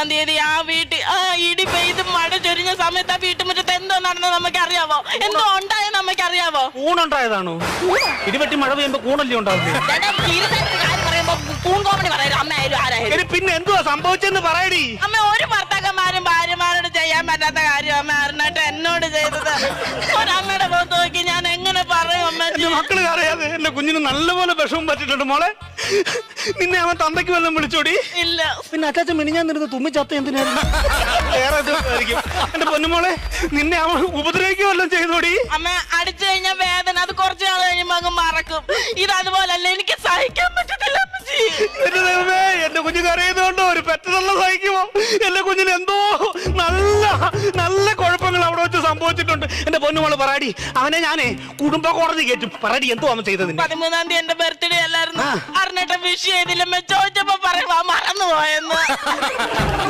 തീയതി ആ വീട്ടിൽ ഇടി പെയ്ത് മഴ ചൊരിഞ്ഞ സമയത്ത് ആ വീട്ടുമുറ്റത്ത് എന്തോ നടന്നത് നമുക്ക് അറിയാവോ? എന്തോ ഉണ്ടായെന്ന് നമുക്ക് അറിയാവോ? കൂണുണ്ടായതാണോ? ഇടിവെട്ടി മഴ പെയ്യുമ്പോ കൂണല്ലേ ഉണ്ടാവുന്നത്? പിന്നെ എന്തുവാ സംഭവിച്ചെന്ന് പറയടി. അമ്മ ഒരു ഭർത്താക്കന്മാരും ഭാര്യമാരോട് ചെയ്യാൻ പറ്റാത്ത കാര്യം അമ്മ അറിഞ്ഞിട്ട് എന്നോട് ചെയ്തത്. ഒരമ്മയുടെ മുഖത്ത് നോക്കി ഞാൻ എങ്ങനെ പറയും അമ്മ? മക്കള് അറിയാതെ എന്റെ കുഞ്ഞിന് നല്ലപോലെ വിഷമം പറ്റിട്ടുണ്ട് മോളെ. നിന്നെ അവൻ തന്തയ്ക്ക് വല്ലതും വിളിച്ചോടി? ഇല്ല. പിന്നെ അച്ചാച്ചൻ മിനിഞ്ഞാൻ നിന്നത് തുമ്മി ചത്ത എന്തിനായിരുന്നു? വേറെ ആയിരിക്കും. എന്റെ പൊന്നുമോളെ, നിന്നെ അവൻ ഉപദ്രവിക്കുക വല്ലതും ചെയ്തോടി? അമ്മ അടിച്ചു കഴിഞ്ഞാൽ വേദന അത് കുറച്ചു നാൾ കഴിയുമ്പോ അങ്ങ് മറക്കും. ഇത് അതുപോലല്ല, എനിക്ക് സഹിക്കാൻ പറ്റത്തില്ല. എന്റെ ദൈവമേ, എന്റെ കുഞ്ഞ് കരയുന്നതുകൊണ്ടോ ഒരു പെട്ടെന്നുള്ള സഹിക്കുമോ? എന്റെ കുഞ്ഞിന് എന്തോ നല്ല നല്ല കുഴപ്പങ്ങൾ അവിടെ വെച്ച് സംഭവിച്ചിട്ടുണ്ട്. എന്റെ പൊന്നുമോള് പറയാടി, അവനെ ഞാനേ കുടുംബ കോടതി കയറ്റും. പറയാടി, എന്തോ അവൻ ചെയ്തത്? 13-ാം തീയതി എന്റെ ബർത്ത്ഡേ അല്ലായിരുന്നു. അറിഞ്ഞിട്ട് വിഷ് ചെയ്തില്ല. ചോദിച്ചപ്പോ പറയുവാ മറന്നുപോയെന്ന്.